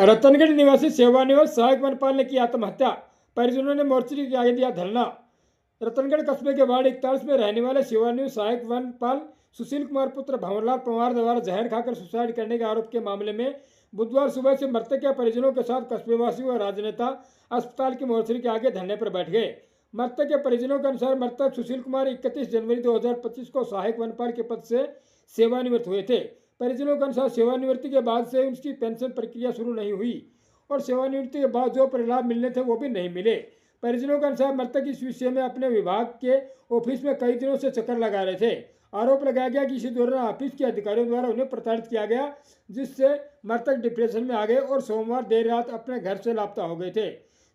रतनगढ़ निवासी सेवानिवृत्त सहायक वनपाल ने की आत्महत्या। परिजनों ने मोर्चरी के आगे दिया धरना। रतनगढ़ कस्बे के वार्ड 41 में रहने वाले सेवानिवृत्त सहायक वनपाल सुशील कुमार पुत्र भंवरलाल पंवार द्वारा जहर खाकर सुसाइड करने के आरोप के मामले में बुधवार सुबह से मृतक के परिजनों के साथ कस्बेवासी व राजनेता अस्पताल की मोर्चरी के आगे धरने पर बैठ गए। मृतक के परिजनों के अनुसार मृतक सुशील कुमार 31 जनवरी 2025 को सहायक वनपाल के पद से सेवानिवृत्त हुए थे। परिजनों के अनुसार सेवानिवृत्ति के बाद से उनकी पेंशन प्रक्रिया शुरू नहीं हुई और सेवानिवृत्ति के बाद जो परिलाभ मिलने थे वो भी नहीं मिले। परिजनों के अनुसार मृतक इस विषय में अपने विभाग के ऑफिस में कई दिनों से चक्कर लगा रहे थे। आरोप लगाया गया कि इसी दौरान ऑफिस के अधिकारियों द्वारा उन्हें प्रताड़ित किया गया, जिससे मृतक डिप्रेशन में आ गए और सोमवार देर रात अपने घर से लापता हो गए थे,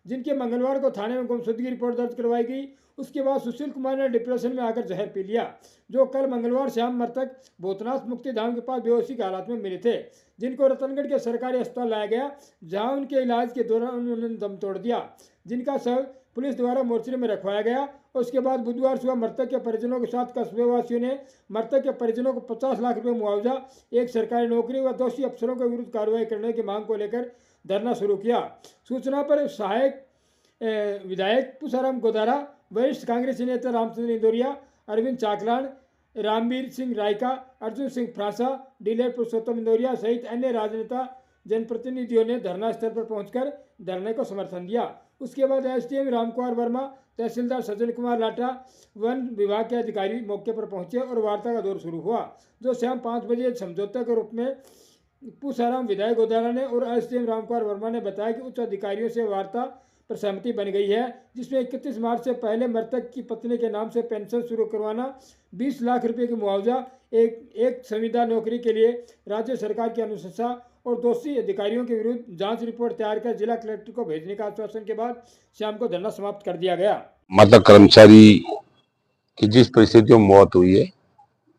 जिनके मंगलवार को थाने में गुमशुदगी रिपोर्ट दर्ज करवाई गई। उसके बाद सुशील कुमार ने डिप्रेशन में आकर जहर पी लिया, जो कल मंगलवार शाम मृतक भूतनाथ मुक्ति धाम के पास बेहोशी के हालात में मिले थे, जिनको रतनगढ़ के सरकारी अस्पताल लाया गया, जहां उनके इलाज के दौरान उन्होंने दम तोड़ दिया, जिनका शव पुलिस द्वारा मोर्चरी में रखवाया गया। उसके बाद बुधवार सुबह मृतक के परिजनों के साथ कस्बेवासियों ने मृतक के परिजनों को 50 लाख रुपए मुआवजा, एक सरकारी नौकरी व दोषी अफसरों के विरुद्ध कार्रवाई करने की मांग को लेकर धरना शुरू किया। सूचना पर सहायक विधायक पुषाराम गोदारा, वरिष्ठ कांग्रेसी नेता रामचंद्र इंदौरिया, अरविंद चाकलान, रामवीर सिंह रायका, अर्जुन सिंह फ्रांसा, डीलर पुरुषोत्तम इंदौरिया सहित अन्य राजनेता जनप्रतिनिधियों ने धरना स्थल पर पहुंचकर धरने को समर्थन दिया। उसके बाद एसडीएम रामकुमार वर्मा, तहसीलदार सज्जन कुमार लाटा, वन विभाग के अधिकारी मौके पर पहुंचे और वार्ता का दौर शुरू हुआ, जो शाम 5 बजे समझौते के रूप में पुषाराम विधायक गोदारा ने और एसडीएम रामकुमार वर्मा ने बताया कि उच्च अधिकारियों से वार्ता पर सहमति बन गई है, जिसमें 31 मार्च से पहले मृतक की पत्नी के नाम से पेंशन शुरू करवाना, 20 लाख रुपए की मुआवजा, एक संविदा नौकरी के लिए राज्य सरकार की अनुशंसा और दोषी अधिकारियों के विरुद्ध जांच रिपोर्ट तैयार कर जिला कलेक्टर को भेजने का आश्वासन के बाद शाम को धरना समाप्त कर दिया गया। मतलब कर्मचारी की जिस परिस्थितियों में मौत हुई है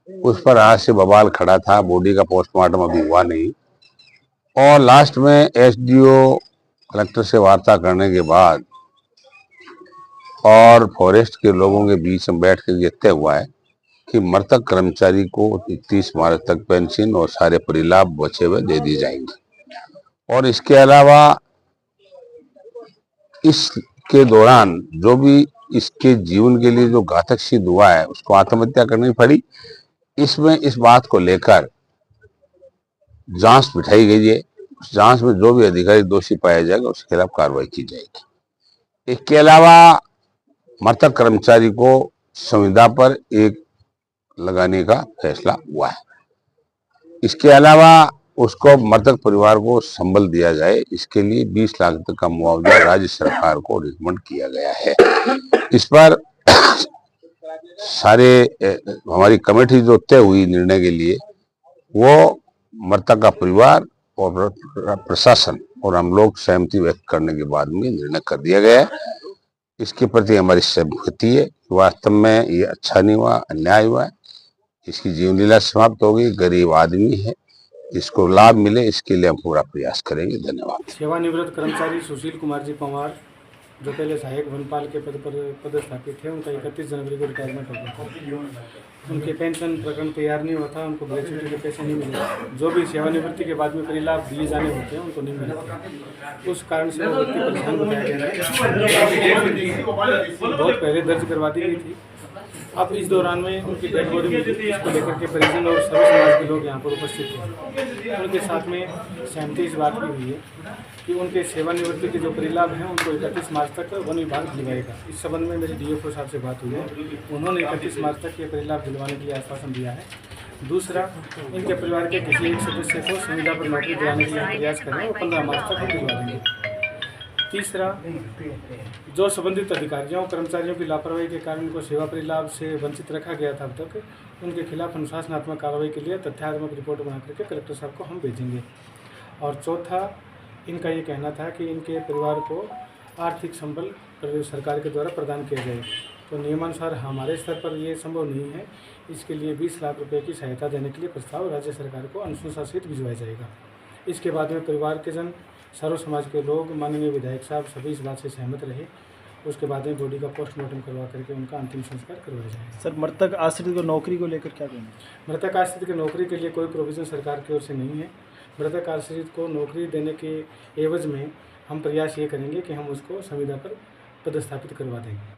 उस पर आज से बवाल खड़ा था। बॉडी का पोस्टमार्टम अभी हुआ नहीं और लास्ट में एसडीओ कलेक्टर से वार्ता करने के बाद और फॉरेस्ट के लोगों के बीच में बैठ कर ये तय हुआ है कि मृतक कर्मचारी को 31 मार्च तक पेंशन और सारे परिलाभ बचे हुए दे दिए जाएंगे। और इसके अलावा इसके दौरान जो भी इसके जीवन के लिए जो घातक सिद्ध हुआ है उसको आत्महत्या करनी पड़ी। इसमें इस बात को लेकर जांच बिठाई गई है। उस जांच में जो भी अधिकारी दोषी पाया जाएगा उसके खिलाफ कार्रवाई की जाएगी। इसके अलावा मृतक कर्मचारी को संविदा पर एक लगाने का फैसला हुआ है। इसके अलावा उसको मृतक परिवार को संबल दिया जाए, इसके लिए 20 लाख तक का मुआवजा राज्य सरकार को रिकमेंड किया गया है। इस पर सारे हमारी कमेटी जो तय हुई निर्णय के लिए, वो मृतक का परिवार और प्रशासन और हम लोग सहमति व्यक्त करने के बाद में निर्णय कर दिया गया है। इसके प्रति हमारी सहमति है। वास्तव में ये अच्छा नहीं हुआ, अन्याय हुआ है। इसकी जीवन लीला समाप्त हो गई। गरीब आदमी है, इसको लाभ मिले इसके लिए हम पूरा प्रयास करेंगे। धन्यवाद। सेवानिवृत्त कर्मचारी सुशील कुमार जी पंवार, जो पहले सहायक वनपाल के पद पर पदस्थापित थे, उनका 31 जनवरी को रिटायरमेंट हो गया था। उनके पेंशन प्रकरण तैयार नहीं हुआ था, उनको ग्रेच्युटी के पैसे नहीं मिले। जो भी सेवानिवृत्ति के बाद में परिलाभ दिए जाने होते हैं उनको नहीं मिले। उस कारण से वो व्यक्ति परेशान बताया गया है। बहुत पहले दर्ज करवा दी गई थी। अब इस दौरान में उनकी डेड बॉडी मिली, इसको लेकर के परिजन और सभी समाज के लोग यहाँ पर उपस्थित थे। उनके साथ में सहमति इस बात की हुई है कि उनके सेवानिवृत्ति के जो परिलाभ हैं उनको 31 मार्च तक वन विभाग दिलवाएगा। इस संबंध में मेरी डीएफओ साहब से बात हुई है, उन्होंने 31 मार्च तक ये परिलाभ दिलवाने के लिए आश्वासन दिया है। दूसरा, इनके परिवार के किसी एक सदस्य को संविदा पर नौकरी दिलाने के लिए प्रयास करें और 15 मार्च तक हम दिलवा देंगे। तीसरा, जो संबंधित अधिकारियों और कर्मचारियों की लापरवाही के कारण उनको सेवा परिलाभ से वंचित रखा गया था अब तक, उनके खिलाफ अनुशासनात्मक कार्रवाई के लिए तथ्यात्मक रिपोर्ट बना करके कलेक्टर साहब को हम भेजेंगे। और चौथा, इनका ये कहना था कि इनके परिवार को आर्थिक संबल सरकार के द्वारा प्रदान किया जाए, तो नियमानुसार हमारे स्तर पर ये संभव नहीं है। इसके लिए 20 लाख रुपए की सहायता देने के लिए प्रस्ताव राज्य सरकार को अनुशंसा सहित भिजवाया जाएगा। इसके बाद में परिवार के जन, सर्व समाज के लोग, माननीय विधायक साहब सभी इस बात से सहमत रहे। उसके बाद में बॉडी का पोस्टमार्टम करवा करके उनका अंतिम संस्कार करवाया जाएगा। सर, मृतक आश्रित को नौकरी को लेकर क्या कहना है? मृतक आश्रित की नौकरी के लिए कोई प्रोविज़न सरकार की ओर से नहीं है। मृतक आश्रित को नौकरी देने के एवज में हम प्रयास ये करेंगे कि हम उसको संविदा पर पदस्थापित करवा देंगे।